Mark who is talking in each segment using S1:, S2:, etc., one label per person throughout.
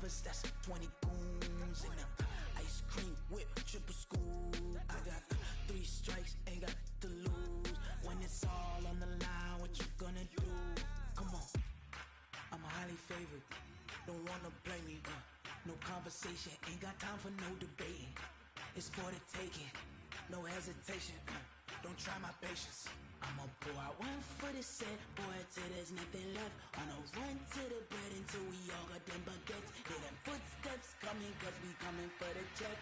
S1: us, that's 20 goons in them. Ice cream whip, triple scoop. I got 3 strikes, ain't got to lose. When it's all on the line, what you gonna do? Come on, I'm highly favored. Don't wanna blame me, no conversation, ain't got time for no debating. It's for the taking, no hesitation, don't try my patience. I'ma pour out one for the set, boy, till there's nothing left. On a run to the bread until we all got them baguettes. Hear them footsteps coming, cause we coming for the check.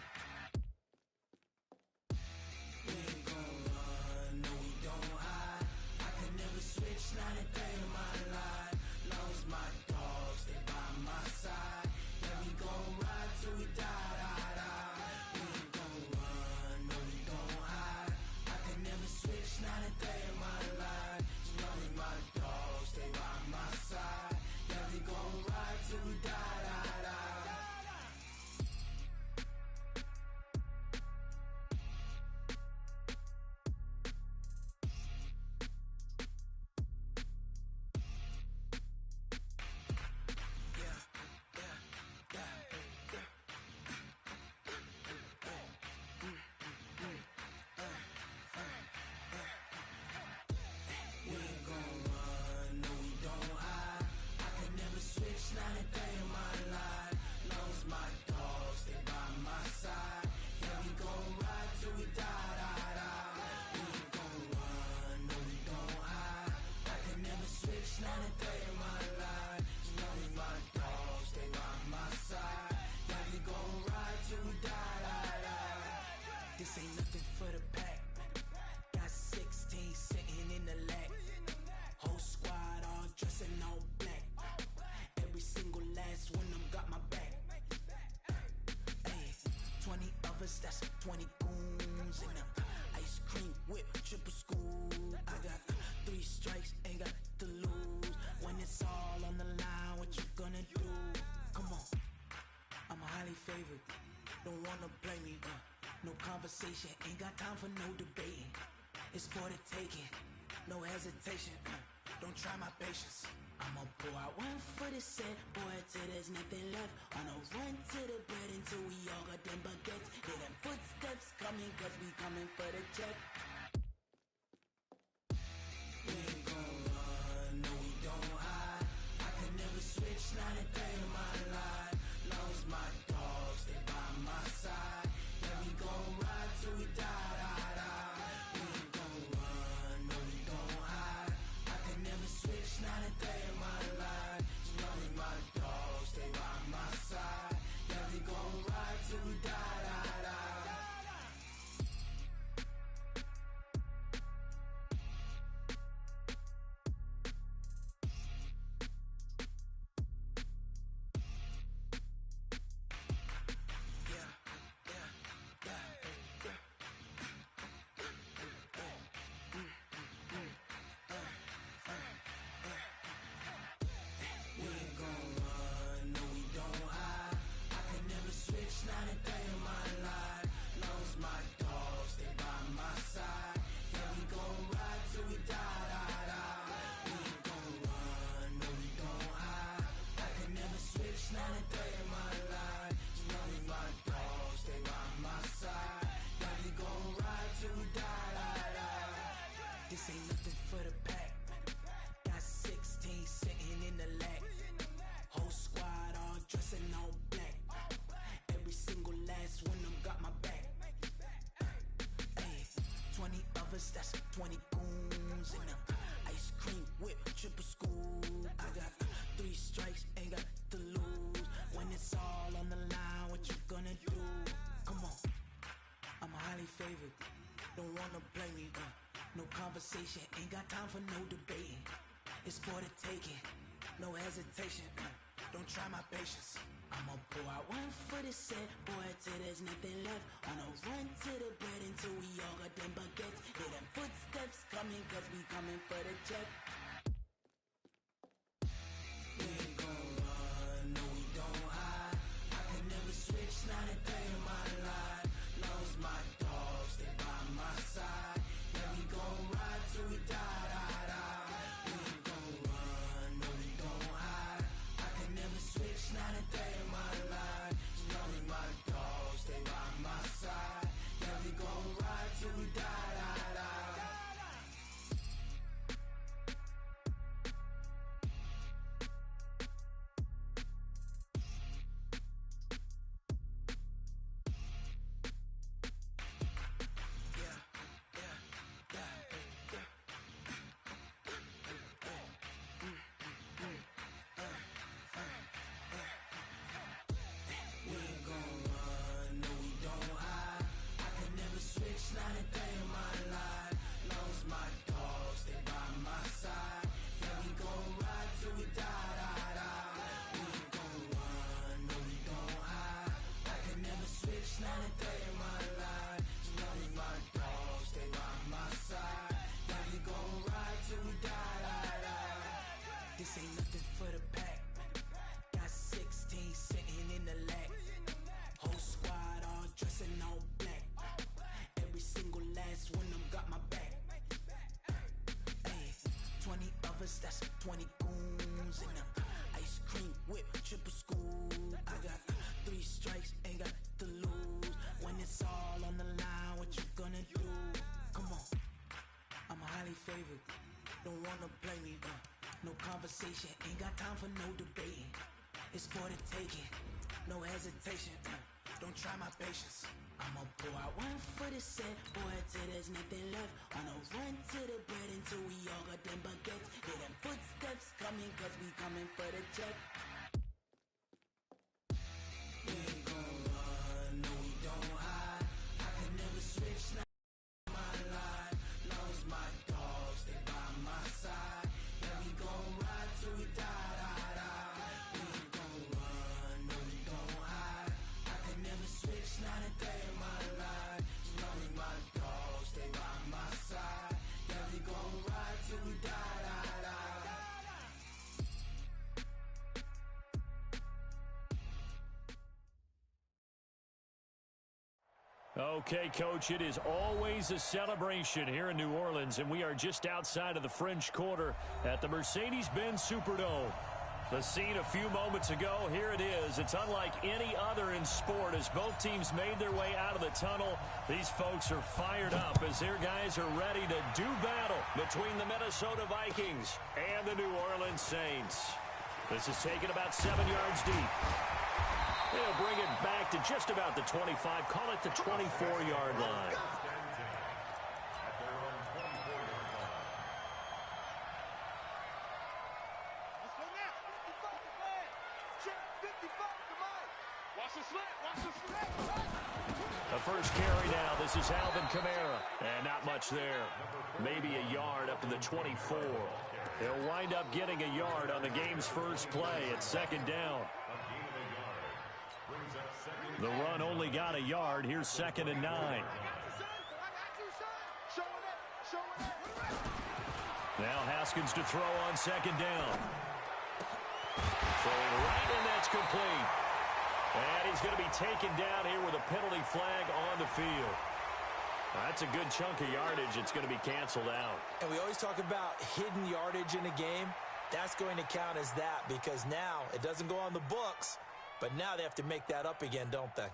S1: We ain't gon' run, no we don't hide. I could never switch, not a day in my life. Long as my dogs, they by my side. Yeah, we gon' ride till we die, die, die. We ain't gon' run, no we don't hide. I could never switch, not a day in my life. As long as my dogs, they by my side. Yeah, we gon' ride till we die, die, die. Not a day in my life. Long as my dogs, they by my side. Yeah, we gon' ride till we die, die, die. We ain't gon' run, no we don't hide. I can never switch, not a day in my life. As long as my dogs, they by my side. Yeah, we gon' ride till we die, die, die. This ain't nothing for the pack. Got 16 sitting in the lag. Whole squad all dressing all black. Every single last one of them got my back. Hey, 20 of us, that's 20 goons in them. Ice cream whip, triple scoop. I got 3 strikes, ain't got to lose. When it's all on the line, what you gonna do? Come on, I'm highly favored. Don't wanna blame me, no conversation, ain't got time for no debating. It's for the taking, no hesitation, don't try my patience. I'ma pour out one for the set, boy, till there's nothing left. On a run to the bread until we all got them baguettes. Hear them footsteps coming, cause we coming for the check. We ain't gon' run, no we don't hide. I could never switch, not a day in my life. Long as my dogs, they by my side. Yeah, we gon' ride till we die, die, die. We ain't gon' run, no we don't hide. I could never switch, not a day in my life. As long as my dogs, they by my side. Yeah, we gon' ride till we die, die, die. Not a day in my life. Long as my dogs, they by my side. Yeah, we gon' ride till we die, die, die. We ain't gon' run, no we don't hide. I can never switch, not a day in my life. As long as my dogs, they by my side. Yeah, we gon' ride till we die, die, die. This ain't nothing for the pack. Got 16 sitting in the lag. Whole squad all dressing all black. Every single last one of them got my back. Hey, 20 of us, that's 20 goons in them. Ice cream whip, triple scoop. I got 3 strikes, ain't got to lose. When it's all on the line, what you gonna do? Come on, I'm highly favored. Don't wanna blame me, no conversation, ain't got time for no debating. It's for the taking, no hesitation, don't try my patience. I'ma pour out one for the set, boy, till there's nothing left. On a run to the bread until we all got them baguettes. Hear them footsteps coming, cause we coming for the check. We ain't gon' run, no we don't hide. I can never switch, not a day in my life. Long as my dogs, they by my side. Yeah, we gon' ride till we die, die, die. We ain't gon' run, no we don't hide. I can never switch, not a day in my life. the leg. Whole squad all dressing all black. Every single last one of them got my back. Hey, 20 of us, that's 20 goons in them. Ice cream whip, triple school. I got 3 strikes, ain't got to lose. When it's all on the line, what you gonna do? Come on, I'm highly favored. Don't wanna play me, no conversation, ain't got time for no debating. It's for the taking, no hesitation, don't try my patience. I'ma pour out one for the set, boy, till there's nothing left. Wanna run to the bread until we all got them baguettes. Hear them footsteps coming, cause we coming for the check. We ain't gon' run, no we don't hide. I can never switch, not my life. Long as my dogs, they by my side. Yeah, we gon' ride till we die, die, die. We ain't gon' run, no we don't hide. I can never switch, not a day in my life. As long as my dogs, they by my side. Yeah, we gon' ride till we die, die, die.
S2: Okay, Coach, it is always a celebration here in New Orleans, and we are just outside of the French Quarter at the Mercedes-Benz Superdome. The scene a few moments ago, here it is. It's unlike any other in sport as both teams made their way out of the tunnel. These folks are fired up as their guys are ready to do battle between the Minnesota Vikings and the New Orleans Saints. This is taken about 7 yards deep. They'll bring it back to just about the 25, call it the 24-yard line. The first carry now, this is Alvin Kamara. And not much there. Maybe a yard up to the 24. He'll wind up getting a yard on the game's first play at second down. The run only got a yard. Here's 2nd and 9. Now Haskins to throw on 2nd down. Throwing right, and that's complete. And he's going to be taken down here with a penalty flag on the field. That's a good chunk of yardage. It's going to be canceled out.
S3: And we always talk about hidden yardage in a game. That's going to count as that because now it doesn't go on the books. But now they have to make that up again, don't they?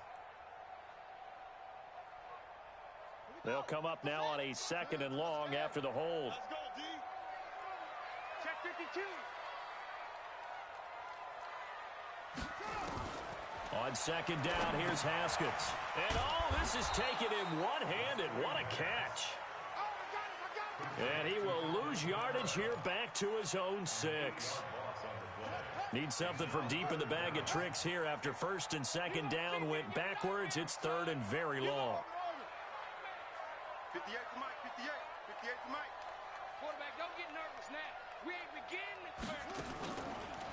S2: They'll come up now on a 2nd and long after the hold.
S4: Let's go, D. Check 52.
S2: On 2nd down, here's Haskins. And this is taken in one-handed. What a catch. And he will lose yardage here back to his own 6. Needs something from deep in the bag of tricks here after 1st and 2nd down went backwards. It's 3rd and very long.
S4: 58 to Mike, 58 to Mike.
S5: Quarterback, don't get nervous now. We ain't beginning the third.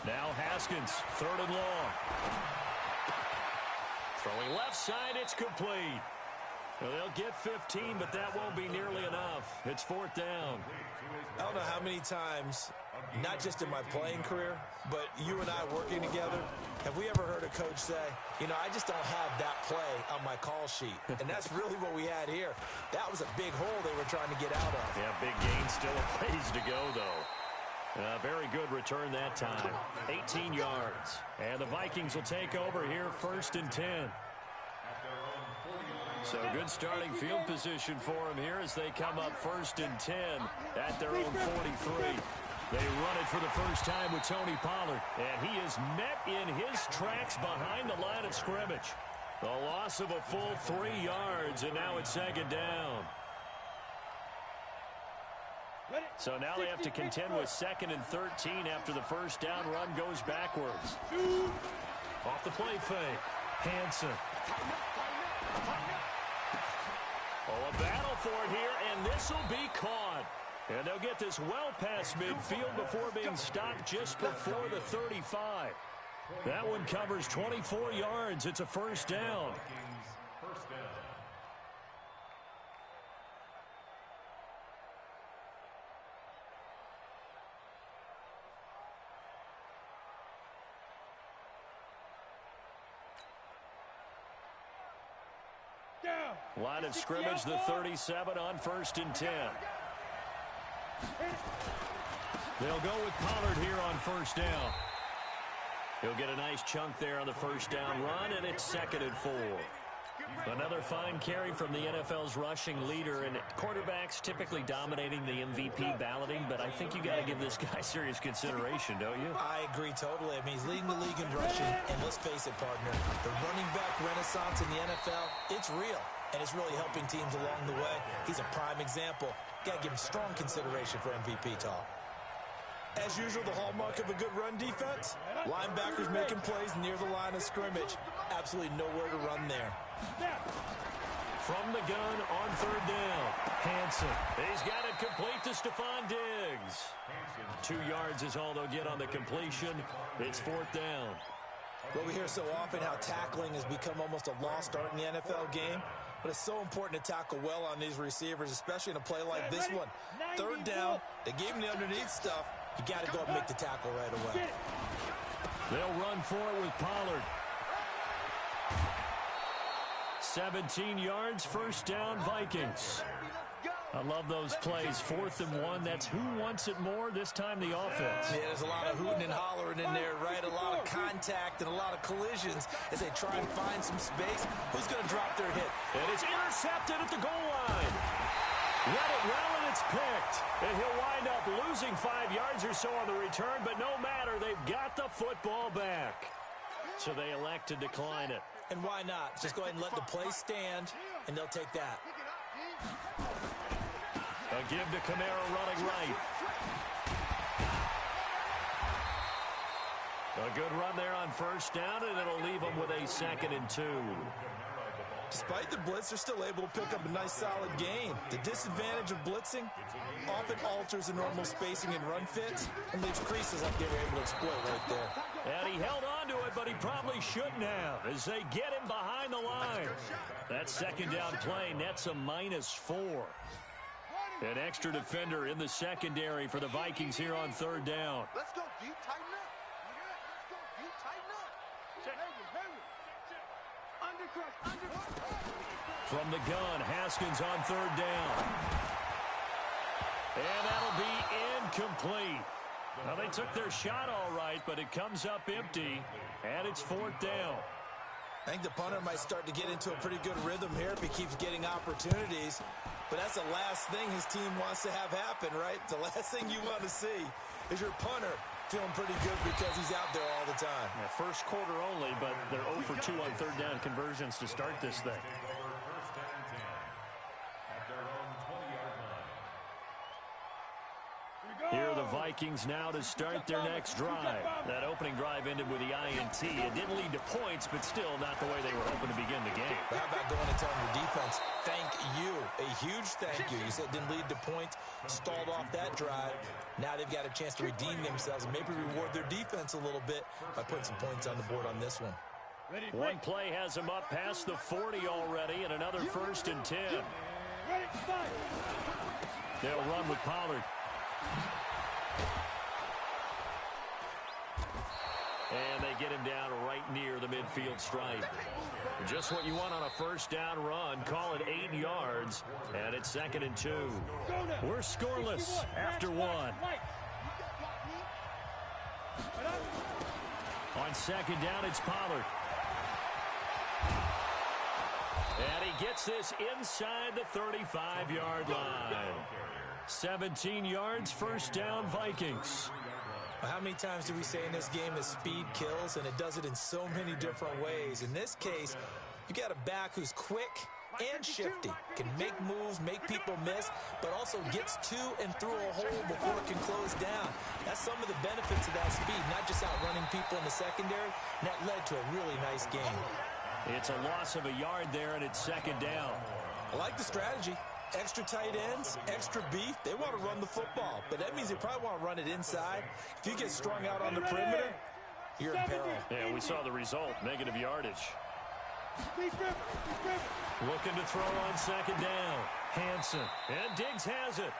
S2: Now Haskins, 3rd and long. Throwing left side, it's complete. Well, they'll get 15, but that won't be nearly enough. It's 4th down.
S3: I don't know how many times, not just in my playing career, but you and I working together, have we ever heard a coach say, you know, I just don't have that play on my call sheet. And that's really what we had here. That was a big hole they were trying to get out of.
S2: Yeah, big gain, still a ways to go, though. Very good return that time. 18 yards. And the Vikings will take over here 1st and 10. So good starting field position for them here as they come up 1st and 10 at their own 43. They run it for the first time with Tony Pollard, and he is met in his tracks behind the line of scrimmage. The loss of a full 3 yards, and now it's 2nd down. So now they have to contend with 2nd and 13 after the first down run goes backwards. Off the play fake. Hansen. Oh, a battle for it here, and this will be caught. And they'll get this well past midfield before being stopped just before the 35. That one covers 24 yards. It's a first down. Line of scrimmage, the 37 on 1st and 10. They'll go with Pollard here on 1st down. He'll get a nice chunk there on the 1st down run, and it's 2nd and 4. Another fine carry from the NFL's rushing leader, and quarterbacks typically dominating the MVP balloting, but I think you got to give this guy serious consideration, don't you?
S3: I agree totally. I mean, he's leading the league in rushing, and let's face it, partner, the running back renaissance in the NFL, it's real, and it's really helping teams along the way. He's a prime example. Got to give him strong consideration for MVP talk. As usual, the hallmark of a good run defense, linebackers making plays near the line of scrimmage. Absolutely nowhere to run there.
S2: From the gun on 3rd down, Hansen. He's got it complete to Stephon Diggs. 2 yards is all they'll get on the completion. It's 4th down.
S3: Well, we hear so often how tackling has become almost a lost art in the NFL game. But it's so important to tackle well on these receivers, especially in a play like this one. 3rd down, they gave him the underneath stuff. You got to go and make the tackle right away.
S2: They'll run for it with Pollard. 17 yards, 1st down, Vikings. I love those plays. 4th and 1. That's who wants it more, this time the offense.
S3: Yeah, there's a lot of hooting and hollering in there, right? A lot of contact and a lot of collisions as they try and find some space. Who's going to drop their hit?
S2: And it's intercepted at the goal line. Read it well, and it's picked. And he'll wind up losing 5 yards or so on the return, but no matter, they've got the football back. So they elect to decline it.
S3: And why not? Just go ahead and let the play stand, and they'll take that.
S2: A give to Kamara running right. A good run there on 1st down, and it'll leave them with a 2nd and 2.
S3: Despite the blitz, they're still able to pick up a nice solid gain. The disadvantage of blitzing often alters the normal spacing and run fits and leaves creases like they were able to exploit right there.
S2: And he held on to it, but he probably shouldn't have as they get him behind the line. That 2nd down play nets a -4. An extra defender in the secondary for the Vikings here on 3rd down.
S4: Let's go deep, tighten up. Let's go deep, tighten up.
S2: From the gun, Haskins on 3rd down. And that'll be incomplete. Well, they took their shot all right, but it comes up empty, and it's 4th down.
S3: I think the punter might start to get into a pretty good rhythm here if he keeps getting opportunities. But that's the last thing his team wants to have happen, right? The last thing you want to see is your punter feeling pretty good because he's out there all the time.
S2: Yeah, 1st quarter only, but they're 0 for 2 on 3rd down conversions to start this thing. Here are the Vikings now to start their next drive. That opening drive ended with the INT. It didn't lead to points, but still not the way they were hoping to begin the game.
S3: But how about going and telling your defense, thank you, a huge thank you. You said it didn't lead to points, stalled off that drive. Now they've got a chance to redeem themselves and maybe reward their defense a little bit by putting some points on the board on this one.
S2: One play has them up past the 40 already, and another 1st and 10. They'll run with Pollard. And they get him down right near the midfield stripe. Just what you want on a 1st down run. Call it 8 yards, and it's 2nd and 2. We're scoreless after 1. On 2nd down, it's Pollard. And he gets this inside the 35-yard line. 17 yards, 1st down, Vikings.
S3: How many times do we say in this game that speed kills, and it does it in so many different ways? In this case, you got a back who's quick and shifty, can make moves, make people miss, but also gets to and through a hole before it can close down. That's some of the benefits of that speed, not just outrunning people in the secondary, and that led to a really nice game.
S2: It's a loss of a yard there, and it's 2nd down.
S3: I like the strategy. Extra tight ends, extra beef, they want to run the football. But that means they probably want to run it inside. If you get strung out on the perimeter, you're in peril.
S2: Yeah, we saw the result, negative yardage. Looking to throw on 2nd down. Hansen, and Diggs has it.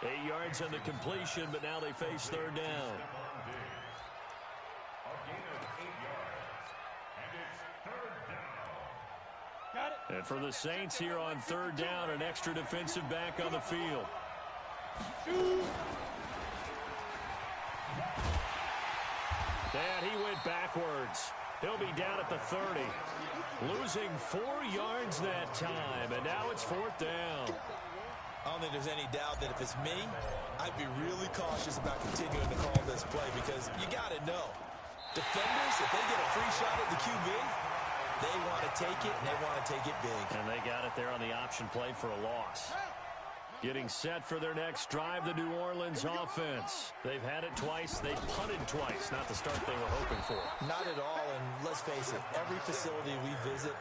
S2: 8 yards on the completion, but now they face 3rd down.
S5: Got it.
S2: And for the Saints here on third down, an extra defensive back on the field. And he went backwards. He'll be down at the 30. Losing 4 yards that time, and now it's fourth down.
S3: I don't think there's any doubt that if it's me, I'd be really cautious about continuing to call this play because you got to know. Defenders, if they get a free shot at the QB, they want to take it, and they want to take it big.
S2: And they got it there on the option play for a loss. Getting set for their next drive, the New Orleans offense. They've had it twice. They punted twice. Not the start they were hoping for.
S3: Not at all, and let's face it, every facility we visit,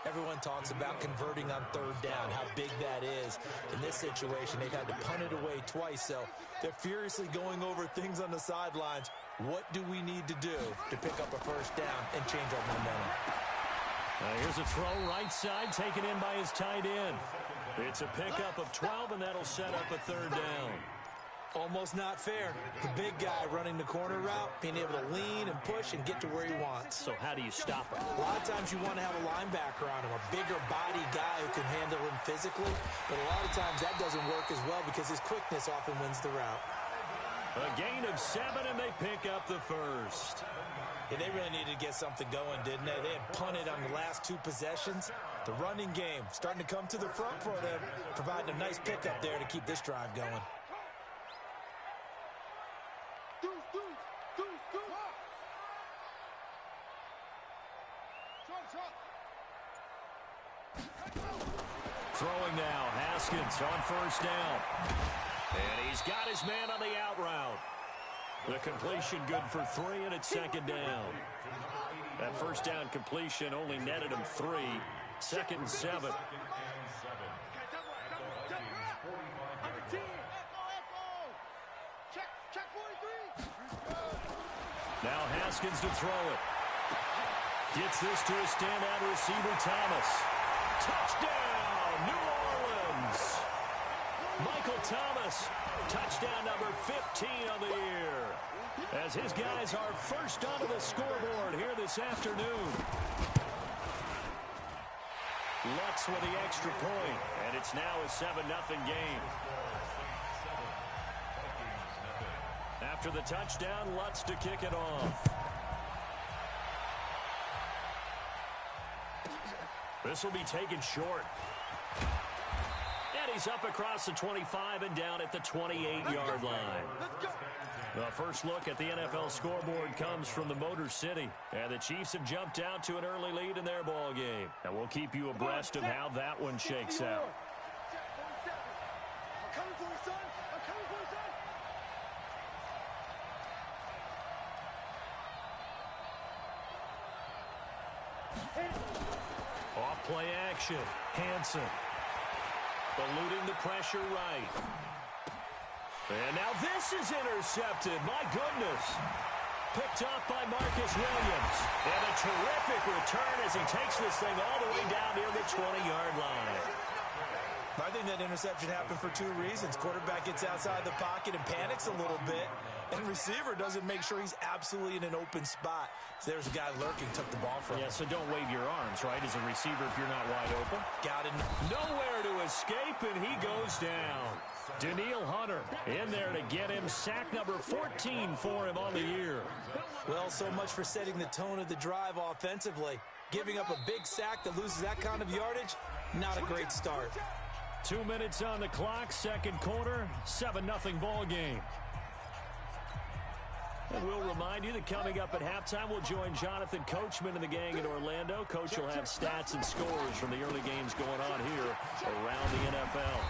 S3: everyone talks about converting on third down, how big that is. In this situation, they've had to punt it away twice, so they're furiously going over things on the sidelines. What do we need to do to pick up a first down and change our momentum?
S2: Here's a throw right side, taken in by his tight end. It's a pickup of 12, and that'll set up a third down.
S3: Almost not fair. The big guy running the corner route, being able to lean and push and get to where he wants.
S2: So how do you stop him?
S3: A lot of times you want to have a linebacker on him, a bigger body guy who can handle him physically. But a lot of times that doesn't work as well because his quickness often wins the route.
S2: A gain of 7, and they pick up the first.
S3: Yeah, they really needed to get something going, didn't they? They had punted on the last 2 possessions. The running game starting to come to the front for them, providing a nice pickup there to keep this drive going.
S2: Throwing now, Haskins on first down. And he's got his man on the out route. The completion good for 3, and it's second down. That first down completion only netted him 3. Second and 7. Now Haskins to throw it. Gets this to a standout receiver, Thomas. Touchdown, New Orleans. Michael Thomas, touchdown number 15 on the year. As his guys are first onto the scoreboard here this afternoon. Lutz with the extra point, and it's now a 7-0 game. After the touchdown, Lutz to kick it off. This will be taken short. And he's up across the 25 and down at the 28-yard line. The first look at the NFL scoreboard comes from the Motor City. And the Chiefs have jumped out to an early lead in their ball game. And we'll keep you abreast of how that one shakes out. Off play action. Hansen. Eluding the pressure right. And now this is intercepted. My goodness. Picked off by Marcus Williams. And a terrific return as he takes this thing all the way down near the 20-yard line.
S3: I think that interception happened for 2 reasons. Quarterback gets outside the pocket and panics a little bit. And receiver doesn't make sure he's absolutely in an open spot. So there's a guy lurking, took the ball from him.
S2: Yeah, so don't wave your arms, right, as a receiver if you're not wide open.
S3: Got it.
S2: Nowhere to escape, and he goes down. Daniil Hunter in there to get him. Sack number 14 for him on the year.
S3: Well, so much for setting the tone of the drive offensively. Giving up a big sack that loses that kind of yardage, not a great start.
S2: 2 minutes on the clock, second quarter, 7-0 ball game. And we'll remind you that coming up at halftime, we'll join Jonathan Coachman and the gang in Orlando. Coach will have stats and scores from the early games going on here around the NFL.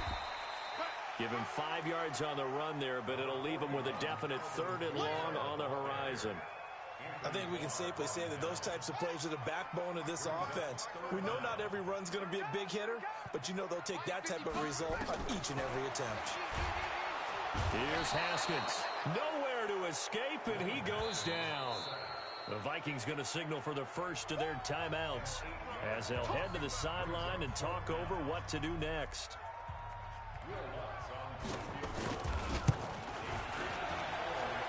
S2: Give him 5 yards on the run there, but it'll leave him with a definite 3rd and long on the horizon.
S3: I think we can safely say that those types of plays are the backbone of this offense. We know not every run's going to be a big hitter, but you know they'll take that type of result on each and every attempt.
S2: Here's Haskins. Nowhere to escape, and he goes down. The Vikings going to signal for the first of their timeouts as they'll head to the sideline and talk over what to do next.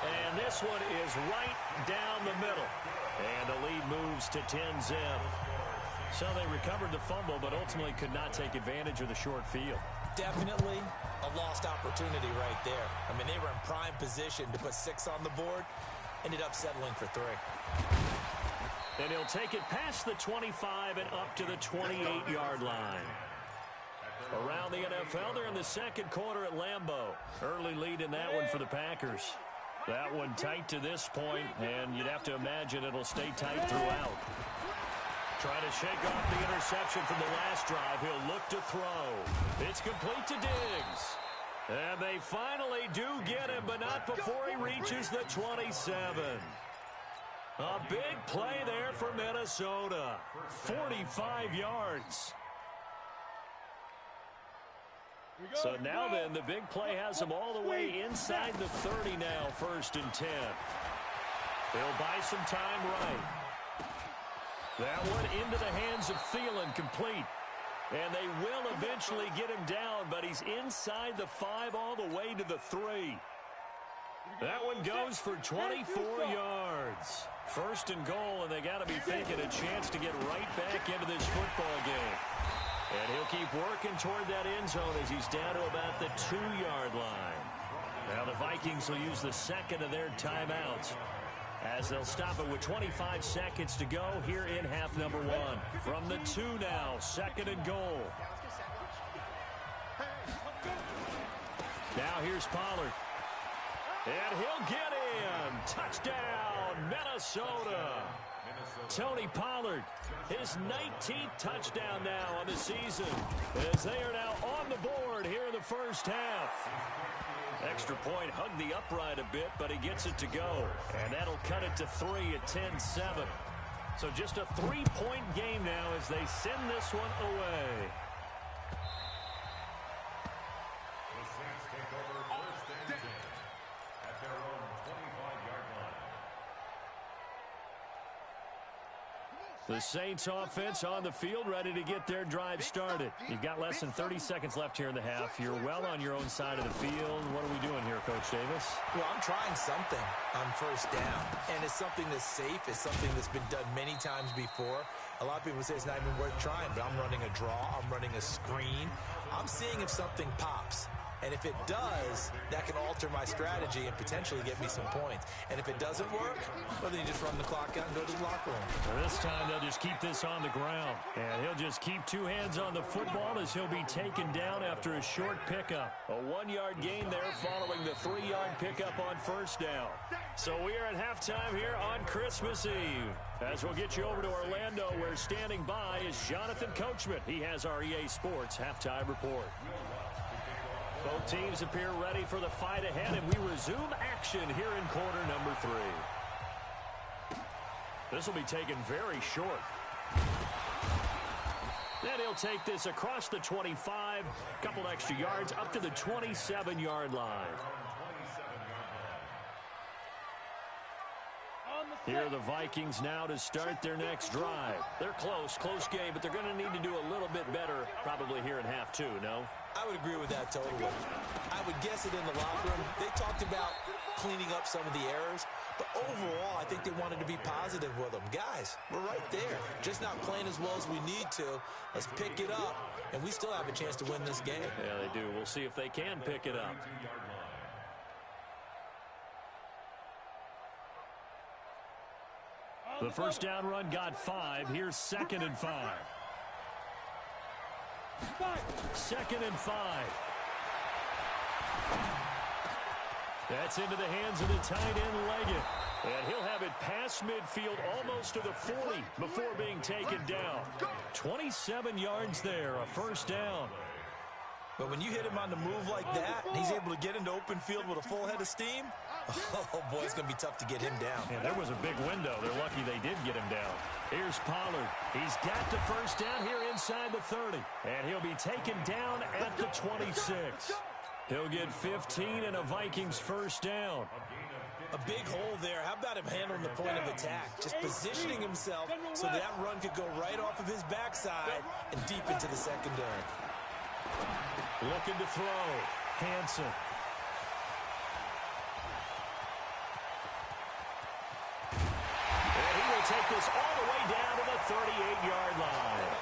S2: And this one is right down the middle. And the lead moves to 10-zip. So they recovered the fumble, but ultimately could not take advantage of the short field.
S3: Definitely a lost opportunity right there. I mean, they were in prime position to put 6 on the board. Ended up settling for 3.
S2: And he'll take it past the 25 and up to the 28-yard line. Around the NFL, they're in the second quarter at Lambeau. Early lead in that one for the Packers. That one tight to this point, and you'd have to imagine it'll stay tight throughout. Trying to shake off the interception from the last drive. He'll look to throw. It's complete to Diggs. And they finally do get him, but not before he reaches the 27. A big play there for Minnesota. 45 yards. So now then, the big play has them all the way inside the 30 now, 1st and 10. They'll buy some time right. That one into the hands of Thielen, complete. And they will eventually get him down, but he's inside the 5 all the way to the 3. That one goes for 24 yards. 1st and goal, and they got to be thinking a chance to get right back into this football game. And he'll keep working toward that end zone as he's down to about the 2-yard line. Now the Vikings will use the second of their timeouts as they'll stop it with 25 seconds to go here in half number 1. From the 2 now, 2nd and goal. Now here's Pollard. And he'll get in. Touchdown, Minnesota. Tony Pollard, his 19th touchdown now on the season, as they are now on the board here in the first half. Extra point hugged the upright a bit, but he gets it to go. And that'll cut it to 3 at 10-7. So just a 3-point game now as they send this one away. The Saints offense on the field, ready to get their drive started. You've got less than 30 seconds left here in the half. You're well on your own side of the field. What are we doing here, Coach Davis?
S3: Well, I'm trying something on 1st down, and it's something that's safe. It's something that's been done many times before. A lot of people say it's not even worth trying, but I'm running a draw. I'm running a screen. I'm seeing if something pops. And if it does, that can alter my strategy and potentially get me some points. And if it doesn't work, well, then you just run the clock out and go to the locker room.
S2: Well, this time they'll just keep this on the ground. And he'll just keep 2 hands on the football as he'll be taken down after a short pickup. A 1-yard gain there following the 3-yard pickup on 1st down. So we are at halftime here on Christmas Eve. As we'll get you over to Orlando, where standing by is Jonathan Coachman. He has our EA Sports halftime report. Both teams appear ready for the fight ahead, and we resume action here in quarter number 3. This will be taken very short. Then he'll take this across the 25, couple extra yards, up to the 27-yard line. Here are the Vikings now to start their next drive. They're close game, but they're going to need to do a little bit better probably here in half 2, no?
S3: I would agree with that totally. I would guess it in the locker room. They talked about cleaning up some of the errors, but overall, I think they wanted to be positive with them. Guys, we're right there. Just not playing as well as we need to. Let's pick it up, and we still have a chance to win this game.
S2: Yeah, they do. We'll see if they can pick it up. The first down run got 5. Here's 2nd and 5. 2nd and 5. That's into the hands of the tight end, Leggett. And he'll have it past midfield almost to the 40 before being taken down. 27 yards there, a first down.
S3: But when you hit him on the move like that, and he's able to get into open field with a full head of steam, oh, boy, it's going to be tough to get him down.
S2: Yeah, there was a big window. They're lucky they did get him down. Here's Pollard. He's got the first down here inside the 30. And he'll be taken down at the 26. He'll get 15 and a Vikings first down.
S3: A big hole there. How about him handling the point of attack? Just positioning himself so that run could go right off of his backside and deep into the secondary.
S2: Looking to throw. Hansen. And he will take this all the way down to the 38-yard line.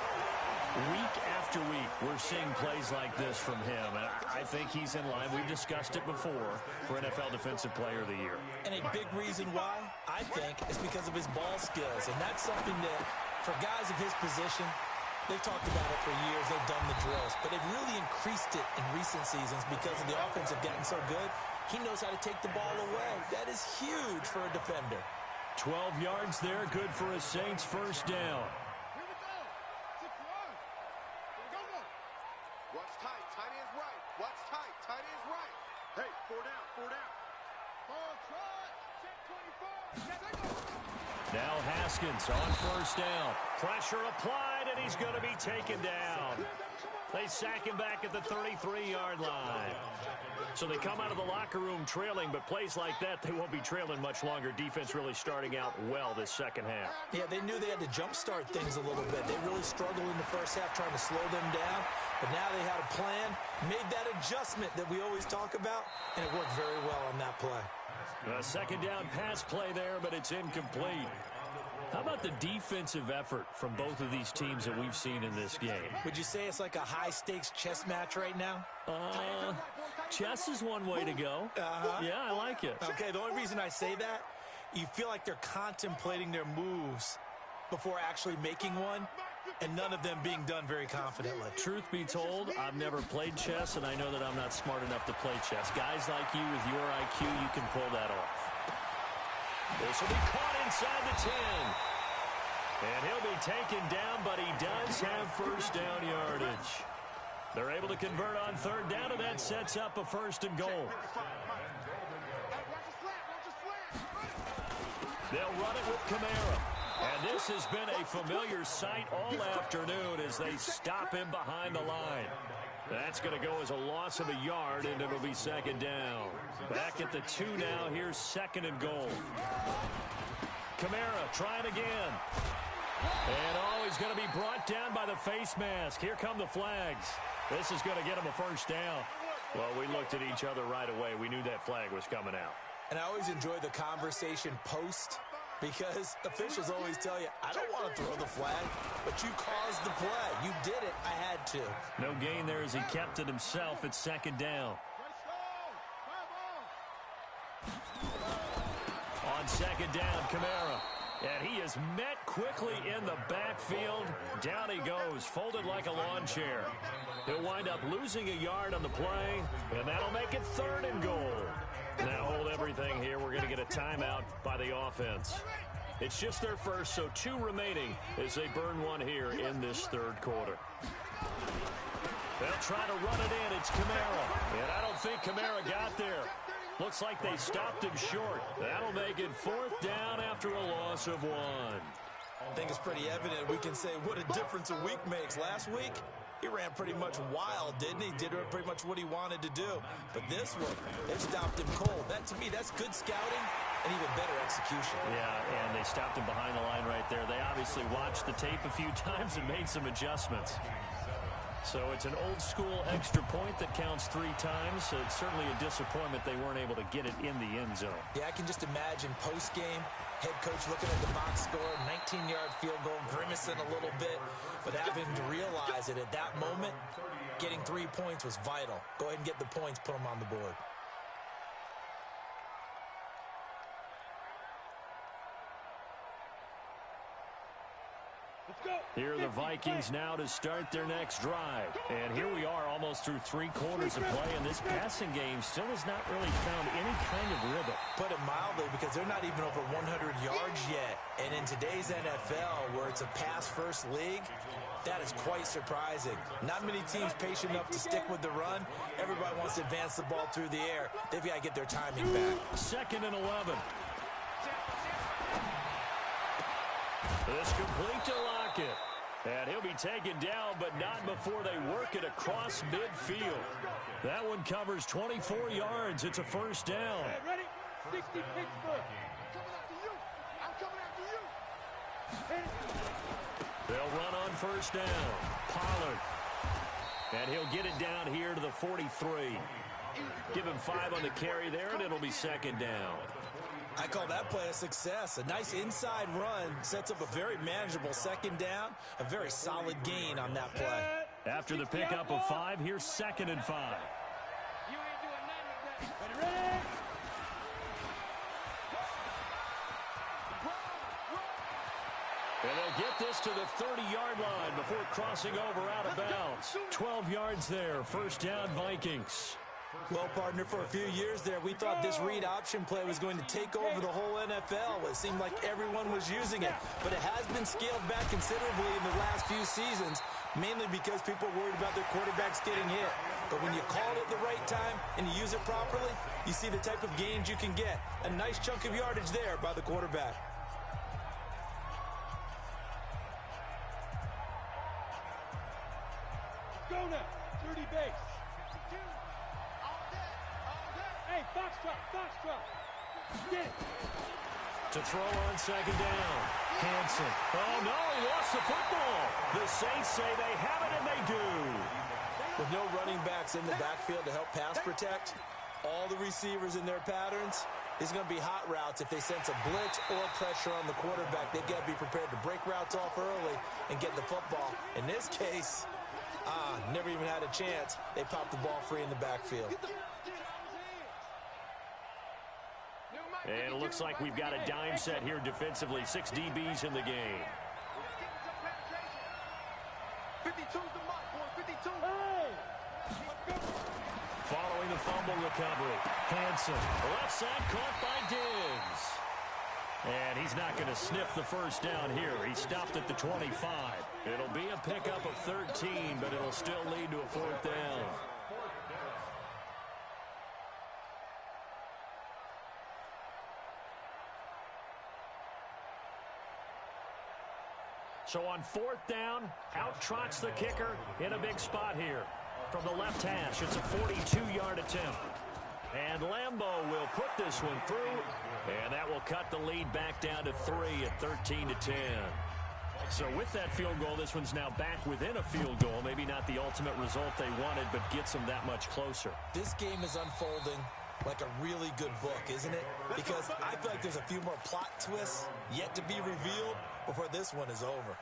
S2: Week after week, we're seeing plays like this from him, and I think he's in line. We've discussed it before for NFL Defensive Player of the Year.
S3: And a big reason why, I think, is because of his ball skills. And that's something that, for guys of his position, they've talked about it for years. They've done the drills. But they've really increased it in recent seasons because of the offense have gotten so good. He knows how to take the ball away. That is huge for a defender.
S2: 12 yards there, good for a Saints first down.
S4: What's tight? Tight end's right. What's tight? Tight end's right. Hey, 4 down, 4 down. Ball try. Check 24.
S2: Now Haskins on first down. Pressure applied, and he's going to be taken down. They sack him back at the 33-yard line. So they come out of the locker room trailing, but plays like that, they won't be trailing much longer. Defense really starting out well this second half.
S3: Yeah, they knew they had to jumpstart things a little bit. They really struggled in the first half trying to slow them down, but now they had a plan, made that adjustment that we always talk about, and it worked very well on that play.
S2: A second down pass play there, but it's incomplete. How about the defensive effort from both of these teams that we've seen in this game?
S3: Would you say it's like a high-stakes chess match right now?
S2: Chess is one way to go. Yeah, I like it.
S3: Okay, the only reason I say that, you feel like they're contemplating their moves before actually making one, and none of them being done very confidently.
S2: Truth be told, I've never played chess, and I know that I'm not smart enough to play chess. Guys like you with your IQ, you can pull that off. This will be caught inside the 10. And he'll be taken down, but he does have first down yardage. They're able to convert on third down, and that sets up a first and goal. They'll run it with Kamara. And this has been a familiar sight all afternoon as they stop him behind the line. That's going to go as a loss of a yard, and it'll be second down. Back at the 2 now. Here's second and goal. Kamara trying again. And he's going to be brought down by the face mask. Here come the flags. This is going to get him a first down. Well, we looked at each other right away. We knew that flag was coming out.
S3: And I always enjoy the conversation post, because officials always tell you, I don't want to throw the flag, but you caused the play. You did it. I had to.
S2: No gain there as he kept it himself at second down. On second down, Kamara. And he is met quickly in the backfield. Down he goes, folded like a lawn chair. He'll wind up losing a yard on the play, and that'll make it third and goal. Now hold everything here. We're going to get a timeout by the offense. It's just their first, so 2 remaining as they burn one here in this third quarter. They'll try to run it in. It's Kamara. And I don't think Kamara got there. Looks like they stopped him short. That'll make it fourth down after a loss of 1.
S3: I think it's pretty evident. We can say what a difference a week makes. Last week, he ran pretty much wild, didn't he? Did pretty much what he wanted to do. But this one, they stopped him cold. That, to me, that's good scouting and even better execution.
S2: Yeah, and they stopped him behind the line right there. They obviously watched the tape a few times and made some adjustments. So it's an old-school extra point that counts 3 times. So it's certainly a disappointment they weren't able to get it in the end zone.
S3: Yeah, I can just imagine post-game, head coach looking at the box score, 19-yard field goal, grimacing a little bit, but having to realize that at that moment, getting 3 points was vital. Go ahead and get the points, put them on the board.
S2: Here are the Vikings now to start their next drive. And here we are almost through 3 quarters of play, and this passing game still has not really found any kind of rhythm.
S3: Put it mildly, because they're not even over 100 yards yet. And in today's NFL, where it's a pass-first league, that is quite surprising. Not many teams patient enough to stick with the run. Everybody wants to advance the ball through the air. They've got to get their timing back.
S2: Second and 11. This complete to Lockett. And he'll be taken down, but not before they work it across midfield. That one covers 24 yards. It's a first down.
S5: Ready? 60 Pittsburgh. I'm coming after you.
S2: They'll run on first down. Pollard. And he'll get it down here to the 43. Give him 5 on the carry there, and it'll be second down.
S3: I call that play a success. A nice inside run sets up a very manageable second down, a very solid gain on that play.
S2: After the pickup of 5, here's 2nd and 5.
S5: You ain't doing nothing with that.
S2: And they'll get this to the 30-yard line before crossing over out of bounds. 12 yards there, first down Vikings.
S3: Well, partner, for a few years there, we thought this read option play was going to take over the whole NFL. It seemed like everyone was using it, but it has been scaled back considerably in the last few seasons, mainly because people are worried about their quarterbacks getting hit. But when you call it at the right time and you use it properly, you see the type of gains you can get. A nice chunk of yardage there by the quarterback.
S5: Go now. 30 base. Hey, Foxtrot. Get it.
S2: To throw on 2nd down. Hanson. Oh, no, he lost the football. The Saints say they have it, and they do.
S3: With no running backs in the backfield to help pass protect, all the receivers in their patterns, it's going to be hot routes. If they sense a blitz or pressure on the quarterback, they've got to be prepared to break routes off early and get the football. In this case, never even had a chance. They popped the ball free in the backfield.
S2: And it looks like we've got a dime set here defensively. 6 DBs in the game.
S4: 52's the mark, boy. 52.
S2: Following the fumble recovery. Hanson. Left side caught by Diggs. And he's not going to sniff the first down here. He stopped at the 25. It'll be a pickup of 13, but it'll still lead to a 4th down. So on 4th down, out trots the kicker in a big spot here. From the left hash, it's a 42-yard attempt. And Lambeau will put this one through, and that will cut the lead back down to 3 at 13-10. So with that field goal, this one's now back within a field goal. Maybe not the ultimate result they wanted, but gets them that much closer.
S3: This game is unfolding like a really good book, isn't it? Because I feel like there's a few more plot twists yet to be revealed before this one is over.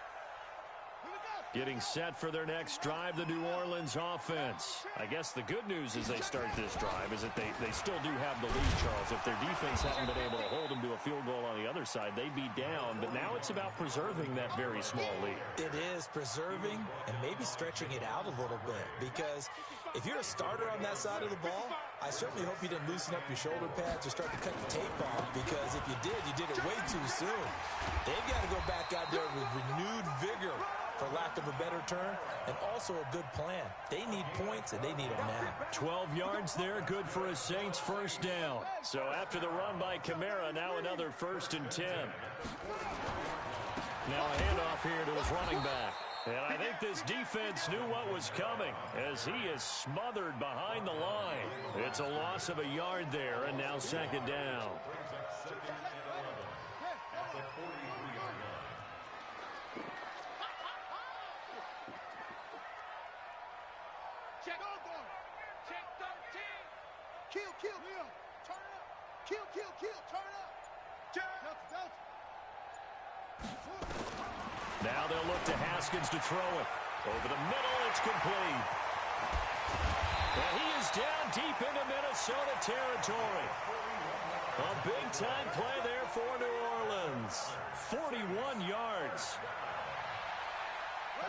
S2: Getting set for their next drive, the New Orleans offense. I guess the good news as they start this drive is that they still do have the lead, Charles. If their defense hadn't been able to hold them to a field goal on the other side, they'd be down. But now it's about preserving that very small lead.
S3: It is preserving and maybe stretching it out a little bit. Because if you're a starter on that side of the ball, I certainly hope you didn't loosen up your shoulder pads or start to cut the tape off. Because if you did it way too soon. They've got to go back out there with renewed vigor, for lack of a better term, and also a good plan. They need points, and they need them now.
S2: 12 yards there, good for a Saints first down. So after the run by Kamara, now another 1st and 10. Now a handoff here to his running back. And I think this defense knew what was coming as he is smothered behind the line. It's a loss of a yard there, and now 2nd down.
S5: Check 13.
S4: Kill. Turn up. Kill. Turn up.
S2: Now they'll look to Haskins to throw it. Over the middle, it's complete. And he is down deep into Minnesota territory. A big-time play there for New Orleans. 41 yards.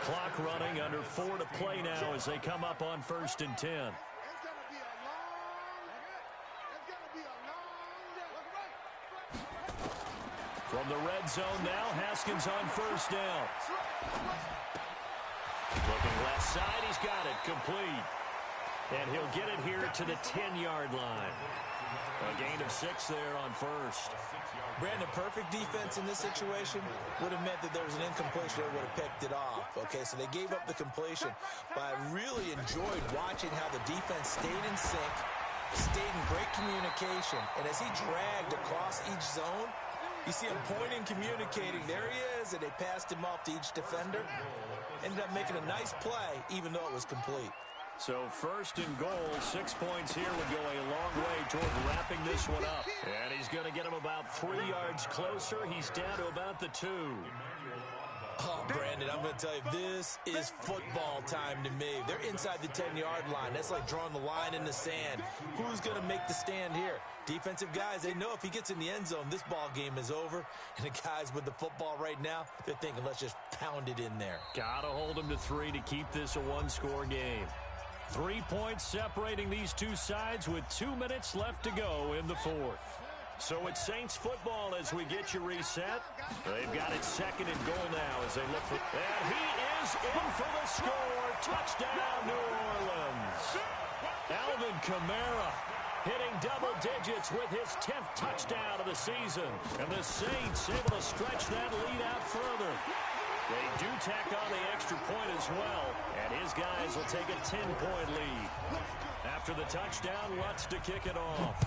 S2: Clock running, under 4 to play now as they come up on 1st and 10.
S4: It's gonna be a long day.
S2: From the red zone now, Haskins on 1st down. Looking left side, he's got it, complete. And he'll get it here to the 10-yard line. A gain of 6 there on 1st.
S3: Brandon, perfect defense in this situation would have meant that there was an incompletion that would have picked it off. Okay, so they gave up the completion. But I really enjoyed watching how the defense stayed in sync, stayed in great communication. And as he dragged across each zone, you see him pointing, communicating. There he is, and they passed him off to each defender. Ended up making a nice play, even though it was complete.
S2: So first and goal, 6 points here would go a long way toward wrapping this one up. And he's going to get him about 3 yards closer. He's down to about the 2.
S3: Oh, Brandon, I'm going to tell you, this is football time to me. They're inside the 10-yard line. That's like drawing the line in the sand. Who's going to make the stand here? Defensive guys, they know if he gets in the end zone, this ball game is over. And the guys with the football right now, they're thinking, let's just pound it in there.
S2: Got to hold him to 3 to keep this a one-score game. 3 points separating these two sides with 2 minutes left to go in the fourth. So it's Saints football as we get you reset. They've got it second and goal now as they look for... And he is in for the score. Touchdown, New Orleans. Alvin Kamara hitting double digits with his 10th touchdown of the season. And the Saints able to stretch that lead out further. They do tack on the extra point as well. And his guys will take a 10-point lead. After the touchdown, Lutz to kick it off.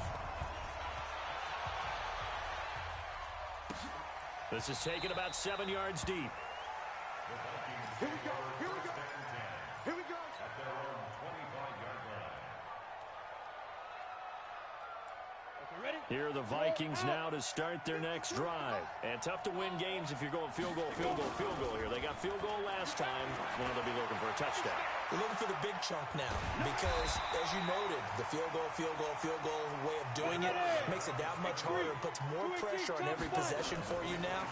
S2: This is taken about 7 yards deep.
S4: Here we go. Here we go. Here we go.
S6: At their own 25-yard line.
S5: Okay, ready?
S2: Here are the Vikings now to start their next drive. And tough to win games if you're going field goal, field goal, field goal here. They got field goal last time. Now they'll be looking for a touchdown.
S3: They're looking for the big chunk now because, as you noted, the field goal way of doing it makes it that much harder and puts more pressure on every possession for you now.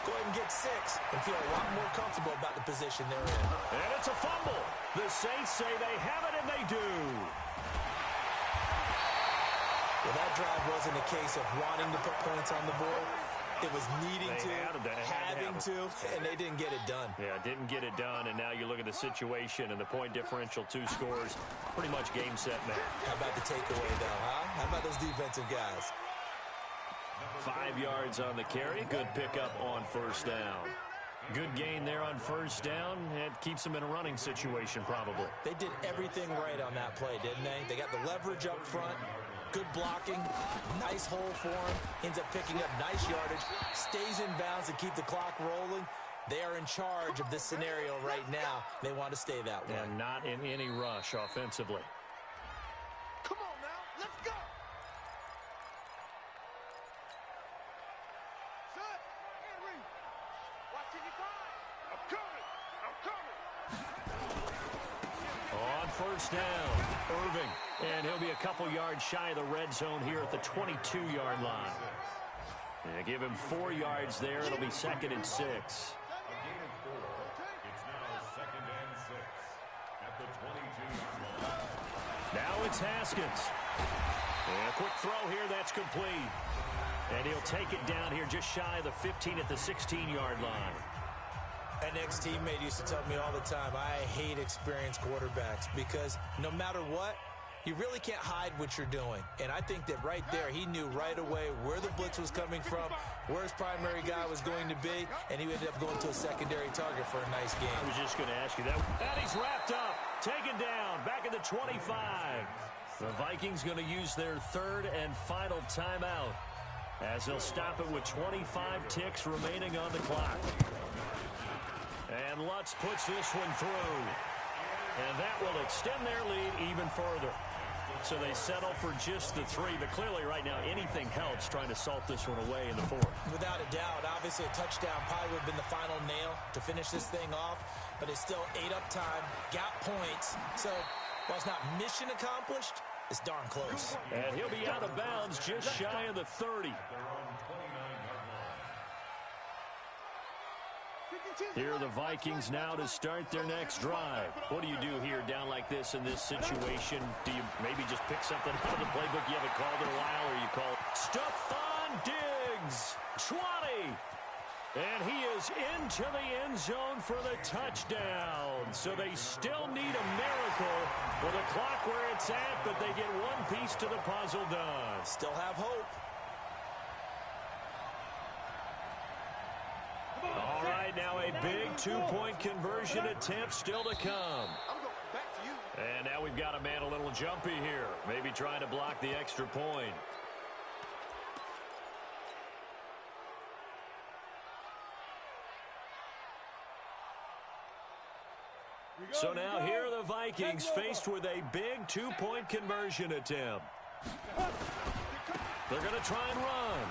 S3: Go ahead and get 6 and feel a lot more comfortable about the position they're in.
S2: And it's a fumble. The Saints say they have it, and they do.
S3: Well, that drive wasn't a case of wanting to put points on the board. It was needing having to, and they didn't get it done.
S2: Yeah, didn't get it done, and now you look at the situation, and the point differential, 2 scores, pretty much game, set, match.
S3: How about the takeaway, though, huh? How about those defensive guys?
S2: 5 yards on the carry. Good pickup on first down. Good gain there on first down. It keeps them in a running situation, probably.
S3: They did everything right on that play, didn't they? They got the leverage up front. Good blocking, nice hole for him, ends up picking up nice yardage, stays in bounds to keep the clock rolling. They are in charge of this scenario right now. They want to stay that way.
S2: And not in any rush offensively.
S4: Come on now, let's go. Set and read. Watching it fire. I'm coming.
S2: On first down, Irving. And he'll be a couple yards shy of the red zone here at the 22-yard line. And give him 4 yards there. It'll be 2nd and 6.
S6: A gain of 4. It's now 2nd and 6 at the 22-yard line.
S2: Now it's Haskins. And a quick throw here. That's complete. And he'll take it down here just shy of the 15 at the 16-yard line.
S3: An ex-teammate used to tell me all the time, I hate experienced quarterbacks because no matter what, you really can't hide what you're doing. And I think that right there, he knew right away where the blitz was coming from, where his primary guy was going to be, and he ended up going to a secondary target for a nice game.
S2: I was just going to ask you that. And he's wrapped up, taken down, back at the 25. The Vikings going to use their 3rd and final timeout as they'll stop it with 25 ticks remaining on the clock. And Lutz puts this one through. And that will extend their lead even further. So they settle for just the 3. But clearly right now anything helps trying to salt this one away in the 4th.
S3: Without a doubt, obviously a touchdown probably would have been the final nail to finish this thing off. But it's still ate up time, got points. So while it's not mission accomplished, it's darn close.
S2: And he'll be out of bounds just shy of the 30. Here are the Vikings now to start their next drive. What do you do here down like this in this situation? Do you maybe just pick something out of the playbook you haven't called in a while, or you call Stephon Diggs, 20. And he is into the end zone for the touchdown. So they still need a miracle with the clock where it's at, but they get one piece to the puzzle done.
S3: Still have hope.
S2: All right, now a big 2-point conversion attempt still to come.
S4: I'm going back to you.
S2: And now we've got a man a little jumpy here. Maybe trying to block the extra point. So now here are the Vikings faced with a big two-point conversion attempt. They're going to try and run.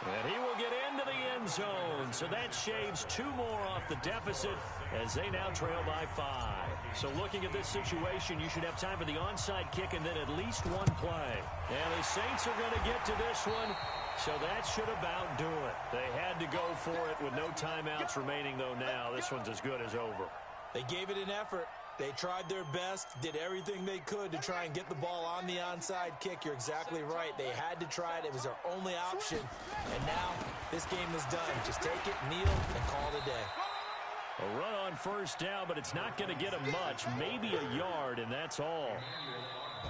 S2: And he will get into the end zone. So that shaves 2 more off the deficit as they now trail by 5. So looking at this situation, you should have time for the onside kick and then at least 1 play. And the Saints are going to get to this one. So that should about do it. They had to go for it with no timeouts remaining, though now. This one's as good as over.
S3: They gave it an effort. They tried their best, did everything they could to try and get the ball on the onside kick. You're exactly right. They had to try it. It was their only option. And now this game is done. Just take it, kneel, and call it a day.
S2: A run on first down, but it's not going to get them much. Maybe a yard, and that's all.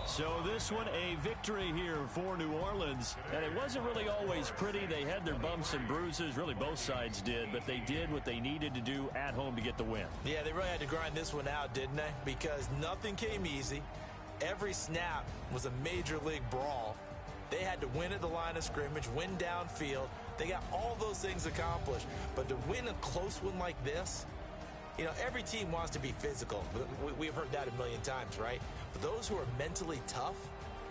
S2: So this one, a victory here for New Orleans. And it wasn't really always pretty. They had their bumps and bruises. Really, both sides did. But they did what they needed to do at home to get the win.
S3: Yeah, they really had to grind this one out, didn't they? Because nothing came easy. Every snap was a major league brawl. They had to win at the line of scrimmage, win downfield. They got all those things accomplished. But to win a close one like this, you know, every team wants to be physical. We've heard that a million times, right? But those who are mentally tough,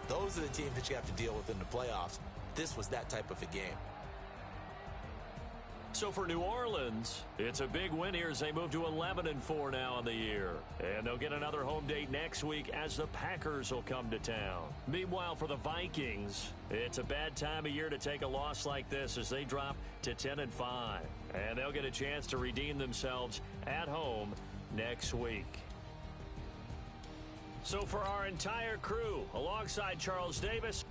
S3: those are the teams that you have to deal with in the playoffs. This was that type of a game.
S2: So for New Orleans, it's a big win here as they move to 11-4 now on the year. And they'll get another home date next week as the Packers will come to town. Meanwhile, for the Vikings, it's a bad time of year to take a loss like this as they drop to 10-5. And they'll get a chance to redeem themselves at home next week. So for our entire crew, alongside Charles Davis,